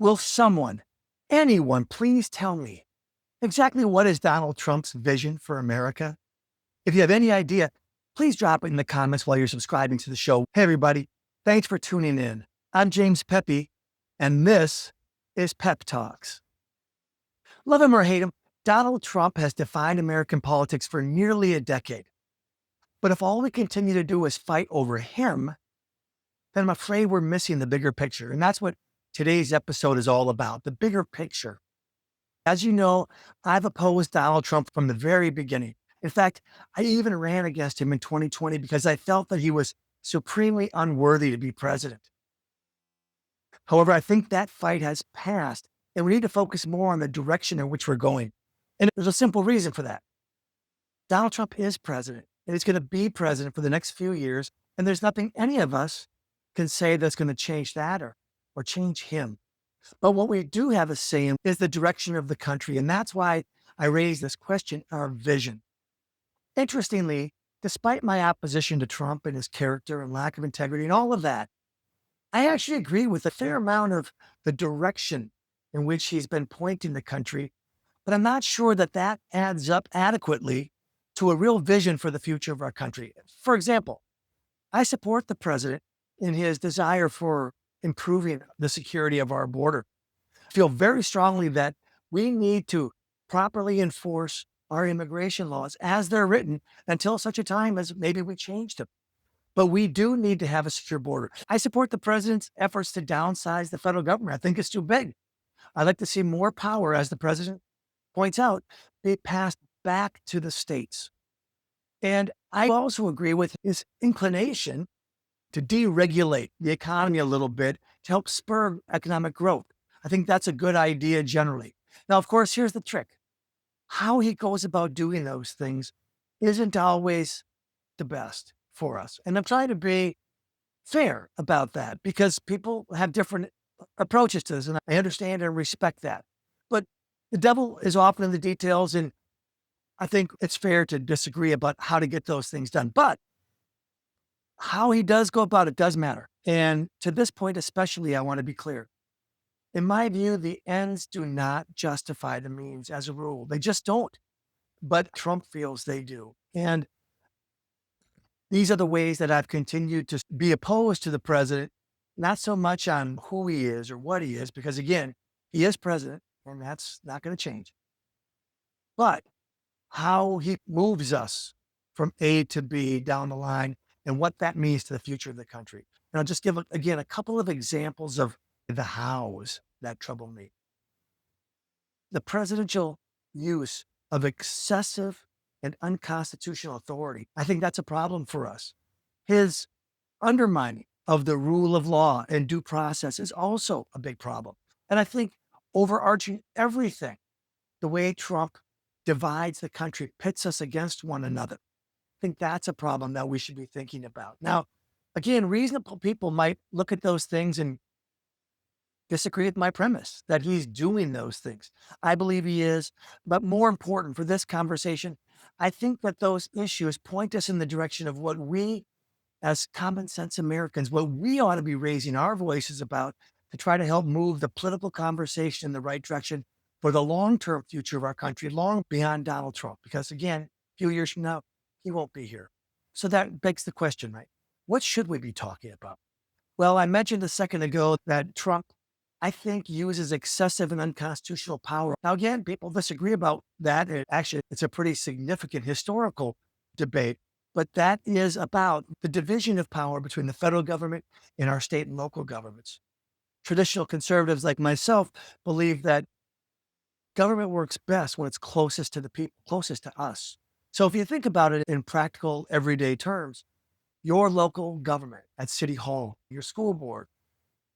Will someone, anyone, please tell me exactly what is Donald Trump's vision for America? If you have any idea, please drop it in the comments while you're subscribing to the show. Hey, everybody. Thanks for tuning in. I'm James Peppe, and this is Pep Talks. Love him or hate him, Donald Trump has defined American politics for nearly a decade. But if all we continue to do is fight over him, then I'm afraid we're missing the bigger picture. And that's what today's episode is all about, the bigger picture. As you know, I've opposed Donald Trump from the very beginning. In fact, I even ran against him in 2020 because I felt that he was supremely unworthy to be president. However, I think that fight has passed, and we need to focus more on the direction in which we're going. And there's a simple reason for that. Donald Trump is president, and he's going to be president for the next few years, and there's nothing any of us can say that's going to change that or change him. But what we do have a say in is the direction of the country, and that's why I raised this question, our vision. Interestingly, despite my opposition to Trump and his character and lack of integrity and all of that, I actually agree with a fair amount of the direction in which he's been pointing the country, but I'm not sure that that adds up adequately to a real vision for the future of our country. For example, I support the president in his desire for improving the security of our border. I feel very strongly that we need to properly enforce our immigration laws as they're written until such a time as maybe we change them. But we do need to have a secure border. I support the president's efforts to downsize the federal government. I think it's too big. I'd like to see more power, as the president points out, be passed back to the states. And I also agree with his inclination to deregulate the economy a little bit to help spur economic growth. I think that's a good idea generally. Now, of course, here's the trick. How he goes about doing those things isn't always the best for us. And I'm trying to be fair about that because people have different approaches to this, and I understand and respect that. But the devil is often in the details, and I think it's fair to disagree about how to get those things done. But how he does go about it does matter. And to this point especially, I want to be clear. In my view, the ends do not justify the means as a rule. They just don't. But Trump feels they do. And these are the ways that I've continued to be opposed to the president, not so much on who he is or what he is, because again, he is president and that's not going to change. But how he moves us from A to B down the line and what that means to the future of the country. And I'll just give, again, a couple of examples of the hows that trouble me. The presidential use of excessive and unconstitutional authority. I think that's a problem for us. His undermining of the rule of law and due process is also a big problem. And I think overarching everything, the way Trump divides the country, pits us against one another. I think that's a problem that we should be thinking about. Now, again, reasonable people might look at those things and disagree with my premise that he's doing those things. I believe he is, but more important for this conversation, I think that those issues point us in the direction of what we, as common sense Americans, what we ought to be raising our voices about to try to help move the political conversation in the right direction for the long-term future of our country, long beyond Donald Trump. Because again, a few years from now, he won't be here. So that begs the question, right? What should we be talking about? Well, I mentioned a second ago that Trump, I think, uses excessive and unconstitutional power. Now, again, people disagree about that. Actually, it's a pretty significant historical debate, but that is about the division of power between the federal government and our state and local governments. Traditional conservatives like myself believe that government works best when it's closest to the people, closest to us. So if you think about it in practical, everyday terms, your local government at City Hall, your school board,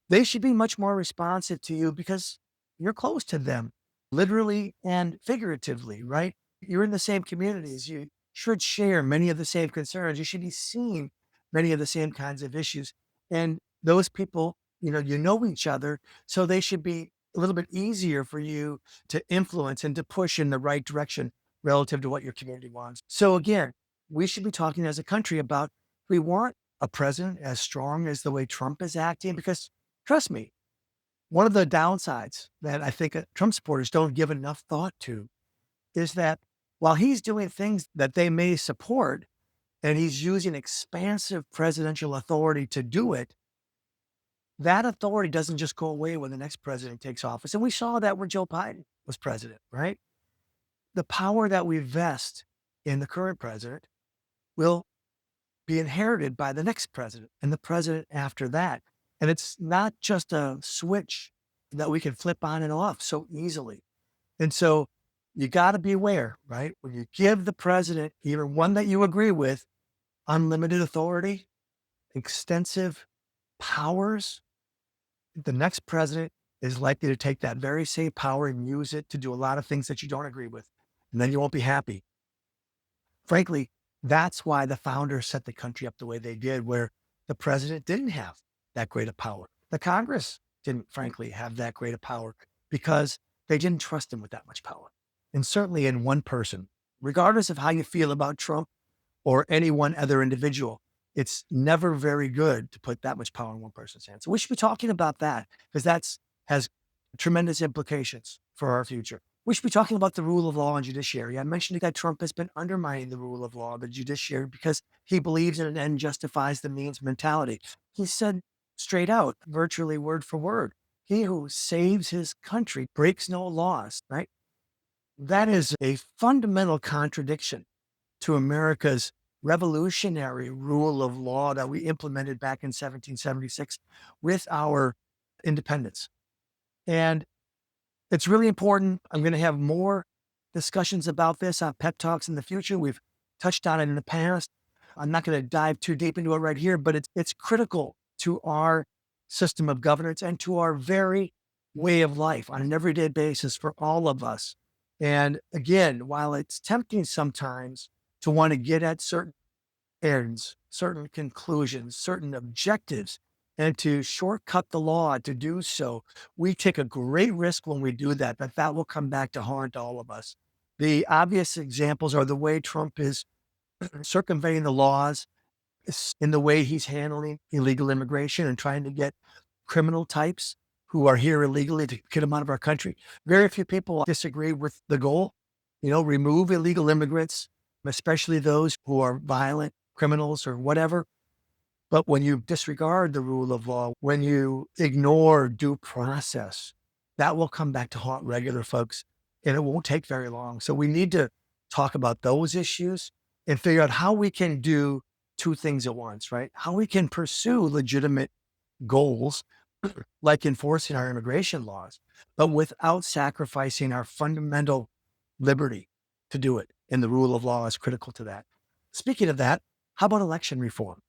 they should be much more responsive to you because you're close to them, literally and figuratively, right? You're in the same communities. You should share many of the same concerns. You should be seeing many of the same kinds of issues. And those people, you know each other, so they should be a little bit easier for you to influence and to push in the right direction relative to what your community wants. So again, we should be talking as a country about we want a president as strong as the way Trump is acting, because trust me, One of the downsides that I think Trump supporters don't give enough thought to is that while he's doing things that they may support and he's using expansive presidential authority to do it, that authority doesn't just go away when the next president takes office. And we saw that when Joe Biden was president, right? The power that we vest in the current president will be inherited by the next president and the president after that. And it's not just a switch that we can flip on and off so easily. And so you got to be aware, right? When you give the president, even one that you agree with, unlimited authority, extensive powers, the next president is likely to take that very same power and use it to do a lot of things that you don't agree with. And then you won't be happy. Frankly, that's why the founders set the country up the way they did, where the president didn't have that great of power. The Congress didn't, frankly, have that great of power because they didn't trust him with that much power. And certainly in one person, regardless of how you feel about Trump or any one other individual, it's never very good to put that much power in one person's hands. So we should be talking about that because that has tremendous implications for our future. We should be talking about the rule of law and judiciary. I mentioned that Trump has been undermining the rule of law and the judiciary because he believes in an end justifies the means mentality. He said straight out, virtually word for word, he who saves his country breaks no laws, right? That is a fundamental contradiction to America's revolutionary rule of law that we implemented back in 1776 with our independence. And it's really important. I'm going to have more discussions about this on Pep Talks in the future. We've touched on it in the past. I'm not going to dive too deep into it right here, but it's critical to our system of governance and to our very way of life on an everyday basis for all of us. And again, while it's tempting sometimes to want to get at certain ends, certain conclusions, certain objectives, and to shortcut the law to do so, we take a great risk when we do that, but that will come back to haunt all of us. The obvious examples are the way Trump is circumventing the laws, in the way he's handling illegal immigration and trying to get criminal types who are here illegally to get them out of our country. Very few people disagree with the goal, remove illegal immigrants, especially those who are violent criminals or whatever. But when you disregard the rule of law, when you ignore due process, that will come back to haunt regular folks, and it won't take very long. So we need to talk about those issues and figure out how we can do two things at once, right? How we can pursue legitimate goals like enforcing our immigration laws, but without sacrificing our fundamental liberty to do it. And the rule of law is critical to that. Speaking of that, how about election reform?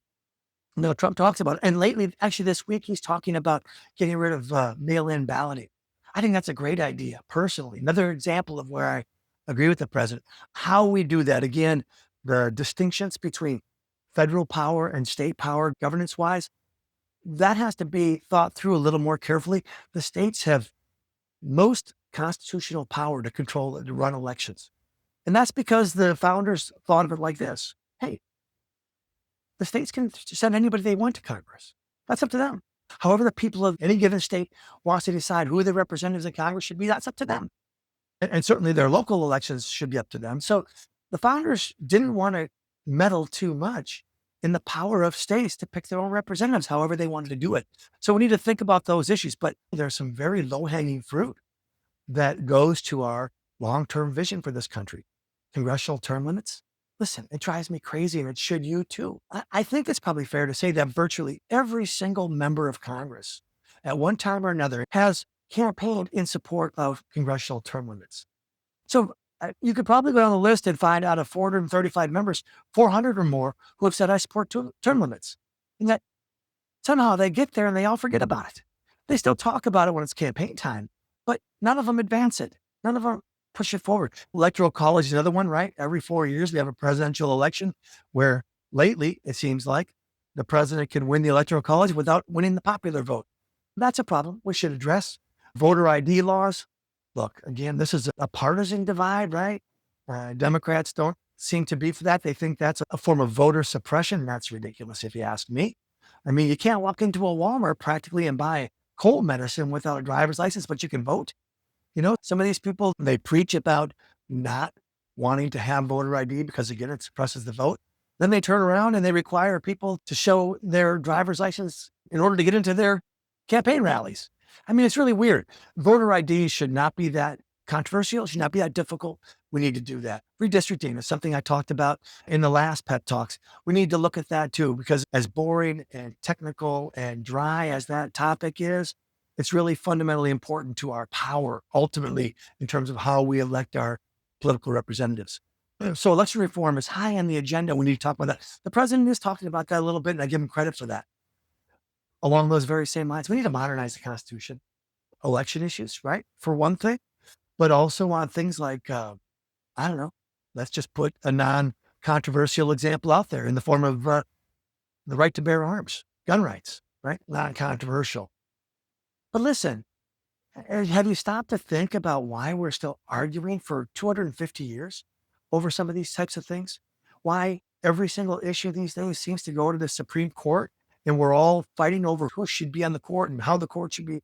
Trump talks about it. And lately, actually this week, he's talking about getting rid of mail-in balloting. I think that's a great idea, personally. Another example of where I agree with the president. How we do that, again, the distinctions between federal power and state power governance-wise, that has to be thought through a little more carefully. The states have most constitutional power to control and to run elections. And that's because the founders thought of it like this. Hey, the states can send anybody they want to Congress. That's up to them. However, the people of any given state wants to decide who their representatives in Congress should be, that's up to them. And certainly their local elections should be up to them. So the founders didn't want to meddle too much in the power of states to pick their own representatives, however they wanted to do it. So we need to think about those issues, but there's some very low-hanging fruit that goes to our long-term vision for this country. Congressional term limits. Listen, it drives me crazy, and it should you too. I think it's probably fair to say that virtually every single member of Congress at one time or another has campaigned in support of congressional term limits. So you could probably go down the list and find out of 435 members, 400 or more who have said, I support term limits. And that somehow they get there and they all forget about it. They still talk about it when it's campaign time, but none of them advance it. None of them push it forward. Electoral college is another one, right? Every 4 years, we have a presidential election where lately it seems like the president can win the electoral college without winning the popular vote. That's a problem we should address. Voter ID laws. Look, again, this is a partisan divide, right? Democrats don't seem to be for that. They think that's a form of voter suppression. That's ridiculous if you ask me. I mean, you can't walk into a Walmart practically and buy cold medicine without a driver's license, but you can vote. Some of these people, they preach about not wanting to have voter ID because, again, it suppresses the vote. Then they turn around and they require people to show their driver's license in order to get into their campaign rallies. I mean, it's really weird. Voter ID should not be that controversial. It should not be that difficult. We need to do that. Redistricting is something I talked about in the last Pep Talks. We need to look at that too, because as boring and technical and dry as that topic is, it's really fundamentally important to our power, ultimately, in terms of how we elect our political representatives. So election reform is high on the agenda. We need to talk about that. The president is talking about that a little bit, and I give him credit for that. Along those very same lines, we need to modernize the Constitution. Election issues, right? For one thing, but also on things like, I don't know, let's just put a non-controversial example out there in the form of the right to bear arms, gun rights, right? Non-controversial. But listen, have you stopped to think about why we're still arguing for 250 years over some of these types of things? Why every single issue these days seems to go to the Supreme Court, and we're all fighting over who should be on the court and how the court should be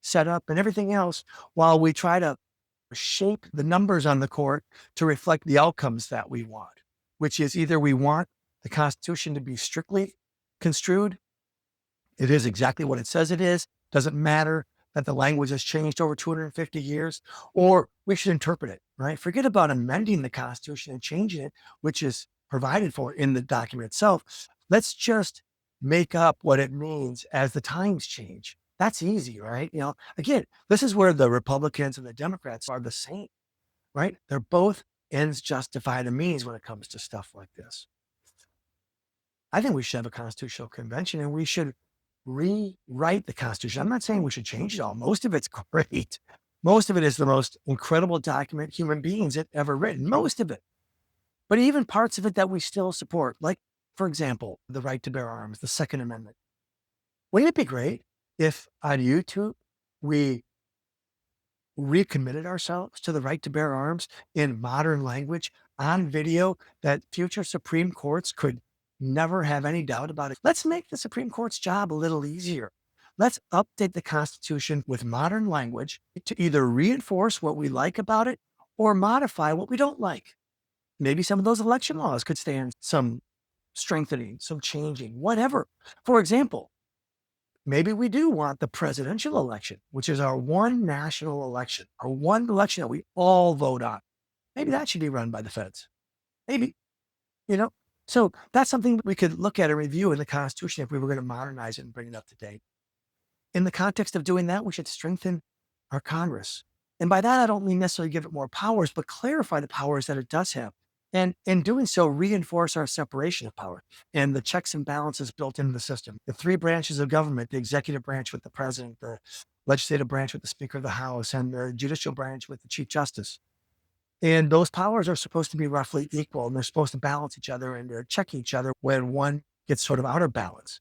set up and everything else, while we try to shape the numbers on the court to reflect the outcomes that we want, which is either we want the Constitution to be strictly construed. It is exactly what it says it is. Doesn't matter that the language has changed over 250 years, or we should interpret it, right? Forget about amending the Constitution and changing it, which is provided for in the document itself. Let's just make up what it means as the times change. That's easy, right? Again, this is where the Republicans and the Democrats are the same, right? They're both ends justify the means when it comes to stuff like this. I think we should have a constitutional convention, and we should rewrite the Constitution. I'm not saying we should change it all. Most of it's great. Most of it is the most incredible document human beings have ever written, most of it. But even parts of it that we still support, like, for example, the right to bear arms, the Second Amendment. Wouldn't it be great if on YouTube we recommitted ourselves to the right to bear arms in modern language on video, that future Supreme Courts could never have any doubt about it? Let's make the Supreme Court's job a little easier. Let's update the Constitution with modern language to either reinforce what we like about it or modify what we don't like. Maybe some of those election laws could stand some strengthening, some changing, whatever. For example, maybe we do want the presidential election, which is our one national election, our one election that we all vote on. Maybe that should be run by the feds. Maybe, So that's something we could look at and review in the Constitution if we were going to modernize it and bring it up to date. In the context of doing that, we should strengthen our Congress. And by that, I don't mean necessarily give it more powers, but clarify the powers that it does have. And in doing so, reinforce our separation of power and the checks and balances built into the system. The three branches of government, the executive branch with the president, the legislative branch with the Speaker of the House, and the judicial branch with the Chief Justice. And those powers are supposed to be roughly equal, and they're supposed to balance each other and they're checking each other when one gets sort of out of balance.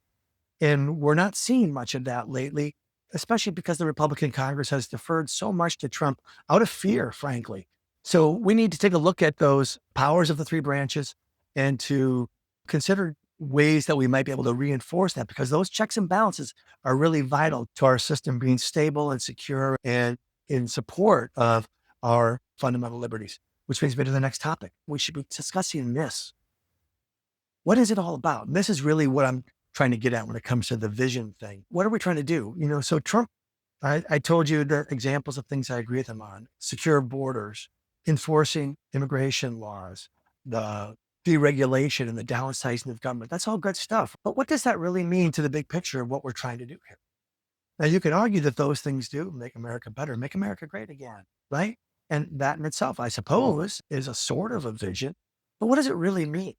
And we're not seeing much of that lately, especially because the Republican Congress has deferred so much to Trump out of fear, frankly. So we need to take a look at those powers of the three branches and to consider ways that we might be able to reinforce that, because those checks and balances are really vital to our system being stable and secure and in support of our fundamental liberties, which brings me to the next topic. We should be discussing this. What is it all about? And this is really what I'm trying to get at when it comes to the vision thing. What are we trying to do? So Trump, I told you the examples of things I agree with him on: secure borders, enforcing immigration laws, the deregulation and the downsizing of government. That's all good stuff. But what does that really mean to the big picture of what we're trying to do here? Now, you can argue that those things do make America better, make America great again, right? And that in itself, I suppose, is a sort of a vision. But what does it really mean?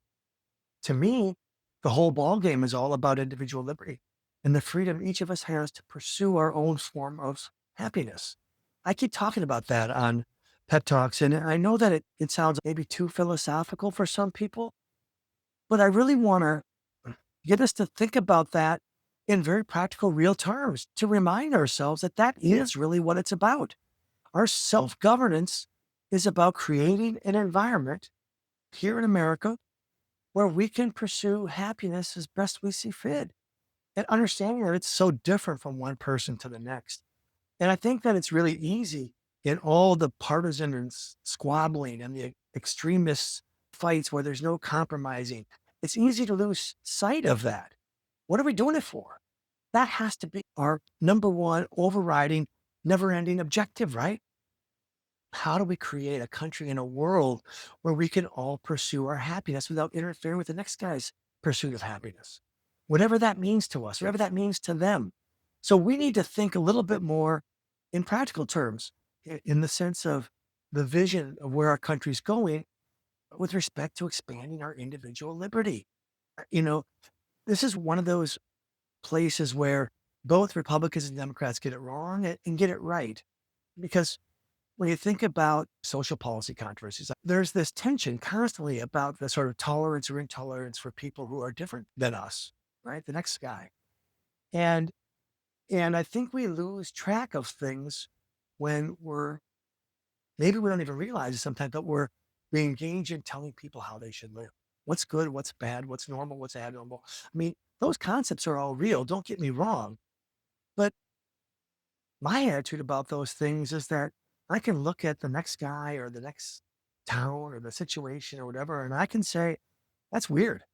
To me, the whole ballgame is all about individual liberty and the freedom each of us has to pursue our own form of happiness. I keep talking about that on Pep Talks, and I know that it sounds maybe too philosophical for some people, but I really want to get us to think about that in very practical, real terms, to remind ourselves that that is really what it's about. Our self-governance is about creating an environment here in America where we can pursue happiness as best we see fit. and understanding that it's so different from one person to the next. And I think that it's really easy in all the partisan and squabbling and the extremist fights where there's no compromising. It's easy to lose sight of that. What are we doing it for? That has to be our number one overriding, never ending objective, right? How do we create a country and a world where we can all pursue our happiness without interfering with the next guy's pursuit of happiness? Whatever that means to us, whatever that means to them. So we need to think a little bit more in practical terms, in the sense of the vision of where our country's going with respect to expanding our individual liberty. You know, this is one of those places where both Republicans and Democrats get it wrong and get it right. Because when you think about social policy controversies, there's this tension constantly about the sort of tolerance or intolerance for people who are different than us, right? The next guy. And and I think we lose track of things when maybe we don't even realize it sometimes, but we engage in telling people how they should live. What's good, what's bad, what's normal, what's abnormal. I mean, those concepts are all real. Don't get me wrong. But my attitude about those things is that I can look at the next guy or the next town or the situation or whatever, and I can say, that's weird.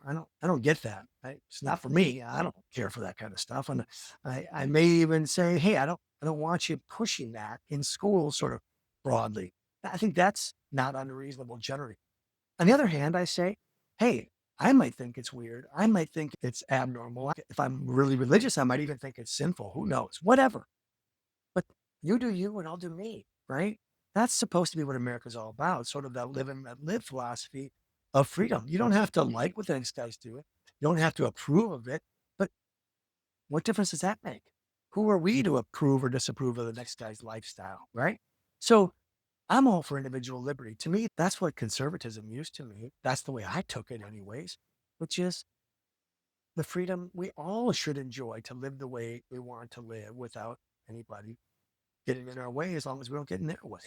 I don't get that. It's not for me. I don't care for that kind of stuff. And I may even say, hey, I don't want you pushing that in school sort of broadly. I think that's not unreasonable generally. On the other hand, I say, hey, I might think it's weird. I might think it's abnormal. If I'm really religious, I might even think it's sinful. Who knows? Whatever. But you do you and I'll do me, right? That's supposed to be what America's all about, sort of that live and let live philosophy of freedom. You don't have to like what the next guy's doing. You don't have to approve of it. But what difference does that make? Who are we to approve or disapprove of the next guy's lifestyle, right? So I'm all for individual liberty. To me, that's what conservatism used to me. That's the way I took it, anyways, which is the freedom we all should enjoy to live the way we want to live without anybody getting in our way as long as we don't get in their way.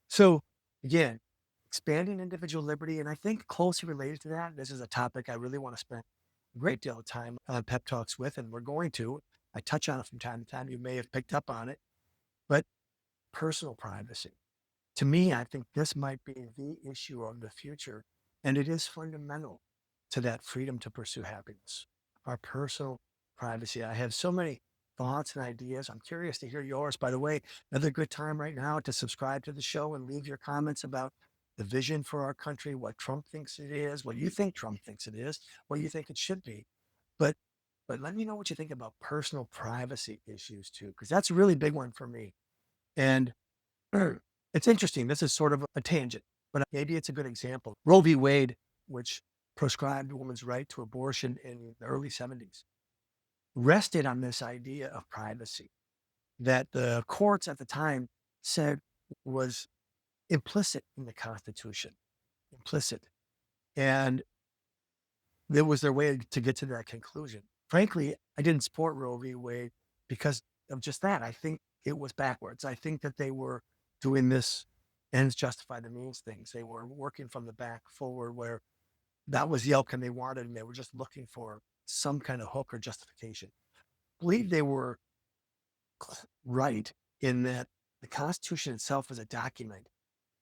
So again, expanding individual liberty. And I think closely related to that, this is a topic I really want to spend a great deal of time on Pep Talks with, and we're going to. I touch on it from time to time. You may have picked up on it, but personal privacy. To me, I think this might be the issue of the future, and it is fundamental to that freedom to pursue happiness, our personal privacy. I have so many thoughts and ideas. I'm curious to hear yours. By the way, another good time right now to subscribe to the show and leave your comments about the vision for our country, what Trump thinks it is, what you think Trump thinks it is, what you think it should be. But but let me know what you think about personal privacy issues too, because that's a really big one for me. And it's interesting. This is sort of a tangent, but maybe it's a good example. Roe v. Wade, which proscribed a woman's right to abortion in the early 70s, rested on this idea of privacy that the courts at the time said was implicit in the Constitution, implicit. And it was their way to get to that conclusion. Frankly, I didn't support Roe v. Wade because of just that. I think it was backwards. I think that they were doing this ends justify the means things. They were working from the back forward where that was the outcome they wanted, and they were just looking for some kind of hook or justification. I believe they were right in that the Constitution itself is a document.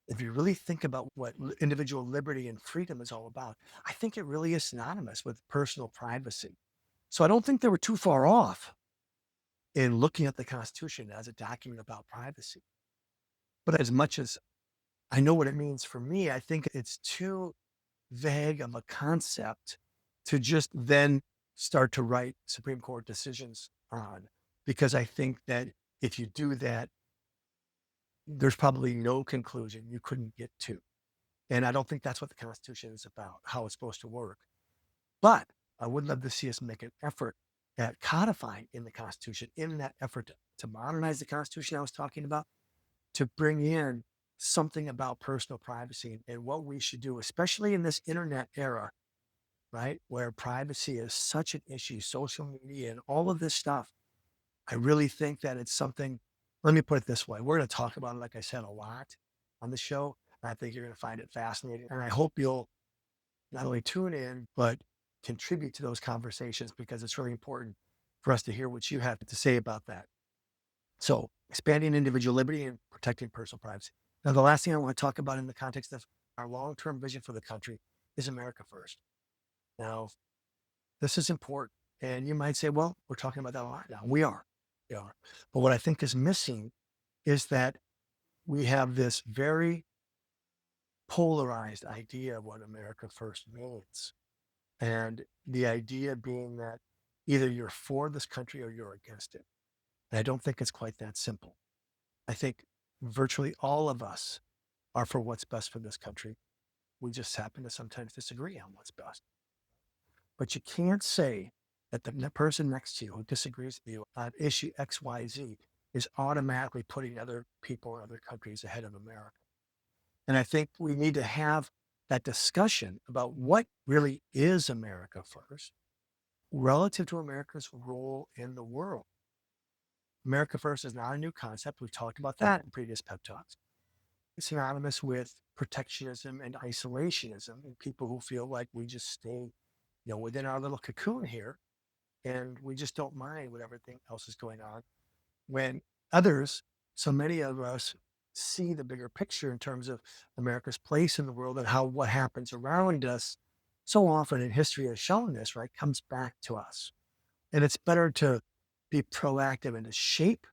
If you really think about what individual liberty and freedom is all about, I think it really is synonymous with personal privacy. So I don't think they were too far off in looking at the Constitution as a document about privacy. But as much as I know what it means for me, I think it's too vague of a concept to just then start to write Supreme Court decisions on, because I think that if you do that, there's probably no conclusion you couldn't get to. And I don't think that's what the Constitution is about, how it's supposed to work. But I would love to see us make an effort at codifying in the Constitution, in that effort to modernize the Constitution I was talking about, to bring in something about personal privacy and what we should do, especially in this internet era, right? Where privacy is such an issue, social media and all of this stuff. I really think that it's something, let me put it this way. We're going to talk about it, like I said, a lot on the show. And I think you're going to find it fascinating. And I hope you'll not only tune in, but contribute to those conversations because it's really important for us to hear what you have to say about that. So expanding individual liberty and protecting personal privacy. Now, the last thing I want to talk about in the context of our long-term vision for the country is America first. Now, this is important. And you might say, well, we're talking about that a lot now. We are. We are. But what I think is missing is that we have this very polarized idea of what America first means. And the idea being that either you're for this country or you're against it. And I don't think it's quite that simple. I think virtually all of us are for what's best for this country. We just happen to sometimes disagree on what's best. But you can't say that the person next to you who disagrees with you on issue XYZ is automatically putting other people or other countries ahead of America. And I think we need to have that discussion about what really is America first relative to America's role in the world. America first is not a new concept. We've talked about that in previous pep talks. It's synonymous with protectionism and isolationism, and people who feel like we just stay, within our little cocoon here, and we just don't mind what everything else is going on. When others, so many of us, see the bigger picture in terms of America's place in the world and how what happens around us, so often in history has shown this, right, comes back to us. And it's better to be proactive and to shape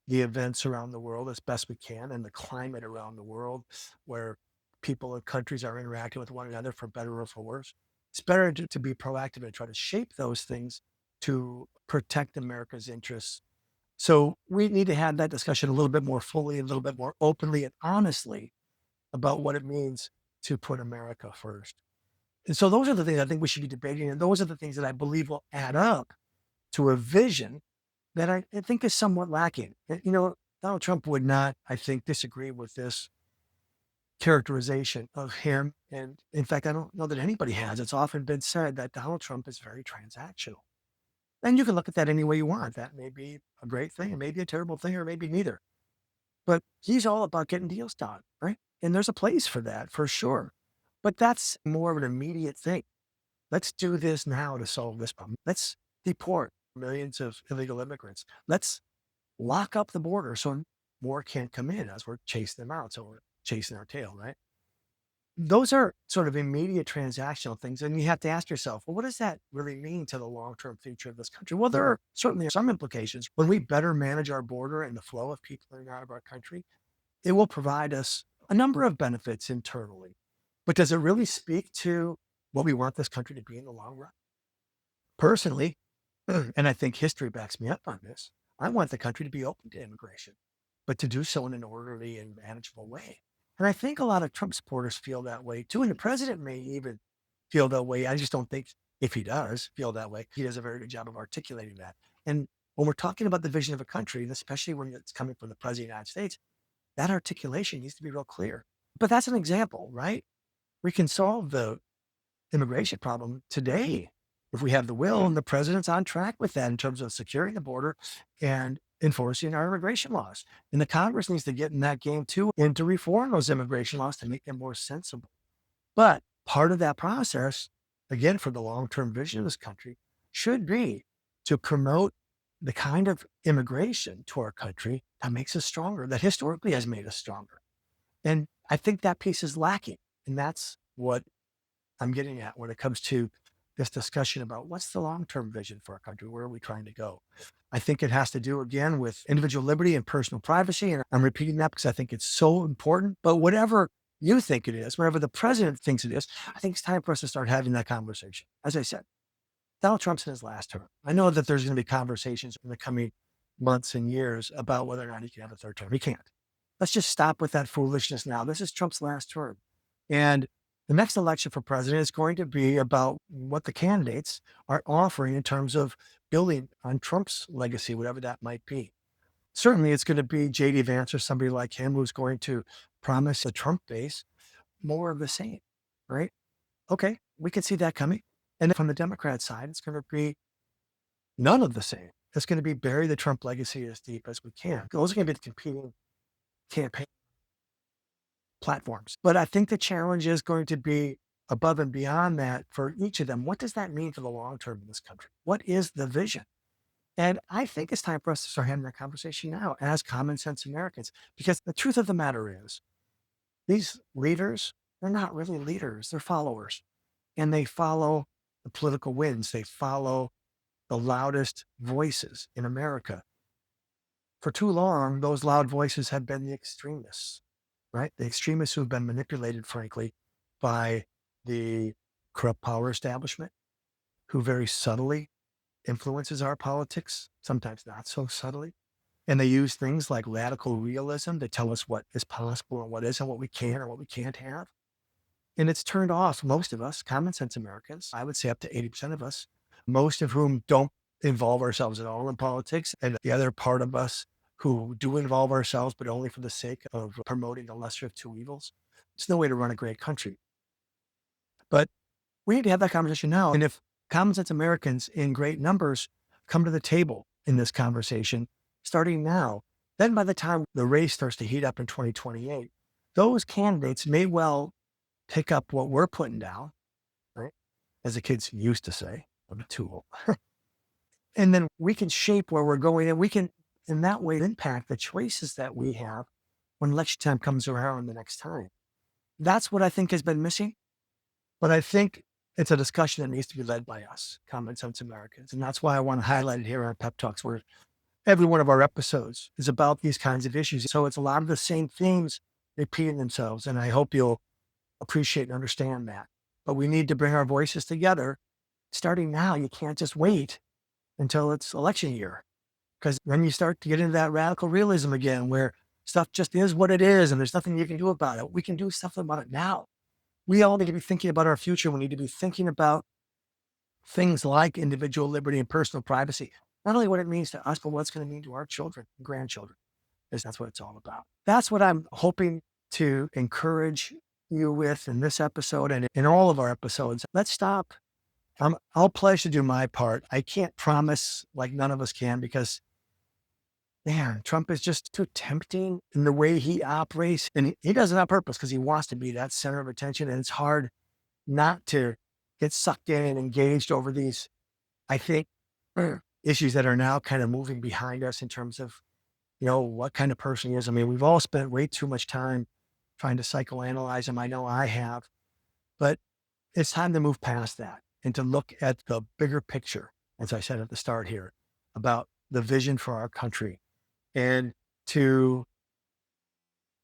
the events around the world as best we can and the climate around the world where people and countries are interacting with one another for better or for worse. It's better to be proactive and try to shape those things to protect America's interests. So we need to have that discussion a little bit more fully, a little bit more openly and honestly about what it means to put America first. And so those are the things I think we should be debating. And those are the things that I believe will add up to a vision that I think is somewhat lacking. Donald Trump would not, I think, disagree with this characterization of him. And in fact, I don't know that anybody has. It's often been said that Donald Trump is very transactional. And you can look at that any way you want. That may be a great thing, it may be a terrible thing, or maybe neither. But he's all about getting deals done, right? And there's a place for that, for sure. But that's more of an immediate thing. Let's do this now to solve this problem. Let's deport millions of illegal immigrants. Let's lock up the border so more can't come in as we're chasing them out. So we're chasing our tail, right? Those are sort of immediate transactional things. And you have to ask yourself, well, what does that really mean to the long-term future of this country? Well, there are certainly some implications. When we better manage our border and the flow of people in and out of our country, it will provide us a number of benefits internally. But does it really speak to what we want this country to be in the long run? Personally, and I think history backs me up on this, I want the country to be open to immigration, but to do so in an orderly and manageable way. And I think a lot of Trump supporters feel that way too. And the president may even feel that way. I just don't think if he does feel that way, he does a very good job of articulating that. And when we're talking about the vision of a country, and especially when it's coming from the president of the United States, that articulation needs to be real clear. But that's an example, right? We can solve the immigration problem today if we have the will, and the president's on track with that in terms of securing the border and enforcing our immigration laws. And the Congress needs to get in that game too and to reform those immigration laws to make them more sensible. But part of that process, again, for the long-term vision of this country, should be to promote the kind of immigration to our country that makes us stronger, that historically has made us stronger. And I think that piece is lacking. And that's what I'm getting at when it comes to this discussion about what's the long-term vision for our country? Where are we trying to go? I think it has to do, again, with individual liberty and personal privacy. And I'm repeating that because I think it's so important. But whatever you think it is, whatever the president thinks it is, I think it's time for us to start having that conversation. As I said, Donald Trump's in his last term. I know that there's going to be conversations in the coming months and years about whether or not he can have a third term. He can't. Let's just stop with that foolishness now. This is Trump's last term. And the next election for president is going to be about what the candidates are offering in terms of building on Trump's legacy, whatever that might be. Certainly, it's going to be J.D. Vance or somebody like him who's going to promise the Trump base more of the same, right? Okay, we can see that coming. And then from the Democrat side, it's going to be none of the same. It's going to be bury the Trump legacy as deep as we can. Those are going to be the competing campaign platforms. But I think the challenge is going to be above and beyond that for each of them, what does that mean for the long term in this country? What is the vision? And I think it's time for us to start having that conversation now as common sense Americans, because the truth of the matter is these leaders, they're not really leaders, they're followers. And they follow the political winds. They follow the loudest voices in America. For too long, those loud voices have been the extremists, right? The extremists who have been manipulated, frankly, by the corrupt power establishment, who very subtly influences our politics, sometimes not so subtly. And they use things like radical realism to tell us what is possible and what isn't, what we can or what we can't have. And it's turned off most of us, common sense Americans, I would say up to 80% of us, most of whom don't involve ourselves at all in politics. And the other part of us who do involve ourselves, but only for the sake of promoting the lesser of two evils. It's no way to run a great country. But we need to have that conversation now. And if common sense Americans in great numbers come to the table in this conversation, starting now, then by the time the race starts to heat up in 2028, those candidates may well pick up what we're putting down, right? As the kids used to say, I'm too old. And then we can shape where we're going, and we can, in that way, impact the choices that we have when election time comes around the next time. That's what I think has been missing. But I think it's a discussion that needs to be led by us, common sense Americans. And that's why I want to highlight it here on Pep Talks, where every one of our episodes is about these kinds of issues. So it's a lot of the same themes repeating themselves. And I hope you'll appreciate and understand that. But we need to bring our voices together starting now. You can't just wait until it's election year, because then you start to get into that radical realism again, where stuff just is what it is and there's nothing you can do about it. We can do something about it now. We all need to be thinking about our future. We need to be thinking about things like individual liberty and personal privacy, not only what it means to us, but what it's going to mean to our children and grandchildren, because that's what it's all about. That's what I'm hoping to encourage you with in this episode and in all of our episodes. Let's stop. I'll pledge to do my part. I can't promise, like none of us can, because man, Trump is just too tempting in the way he operates. And he does it on purpose because he wants to be that center of attention. And it's hard not to get sucked in and engaged over these, I think, issues that are now kind of moving behind us in terms of, what kind of person he is. I mean, we've all spent way too much time trying to psychoanalyze him. I know I have, but it's time to move past that and to look at the bigger picture, as I said at the start here, about the vision for our country and to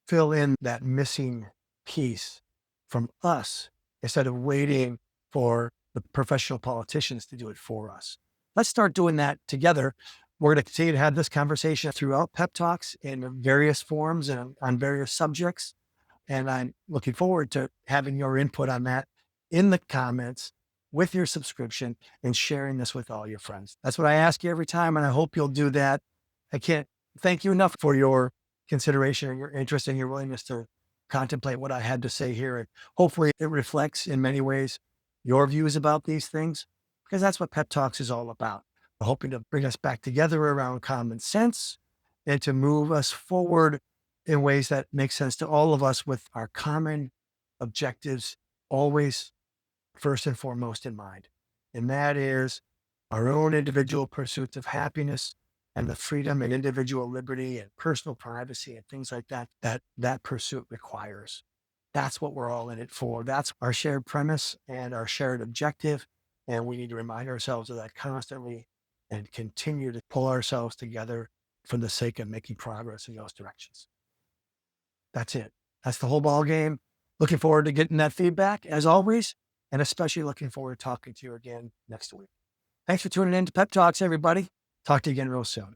fill in that missing piece from us instead of waiting for the professional politicians to do it for us. Let's start doing that together. We're going to continue to have this conversation throughout Pep Talks in various forms and on various subjects. And I'm looking forward to having your input on that in the comments with your subscription and sharing this with all your friends. That's what I ask you every time, and I hope you'll do that. I can't thank you enough for your consideration and your interest and your willingness to contemplate what I had to say here. And hopefully it reflects in many ways your views about these things, because that's what Pep Talks is all about. We're hoping to bring us back together around common sense and to move us forward in ways that make sense to all of us with our common objectives always first and foremost in mind. And that is our own individual pursuits of happiness and the freedom and individual liberty and personal privacy and things like that, that pursuit requires. That's what we're all in it for. That's our shared premise and our shared objective. And we need to remind ourselves of that constantly and continue to pull ourselves together for the sake of making progress in those directions. That's it. That's the whole ball game. Looking forward to getting that feedback as always, and especially looking forward to talking to you again next week. Thanks for tuning in to Pep Talks, everybody. Talk to you again real soon.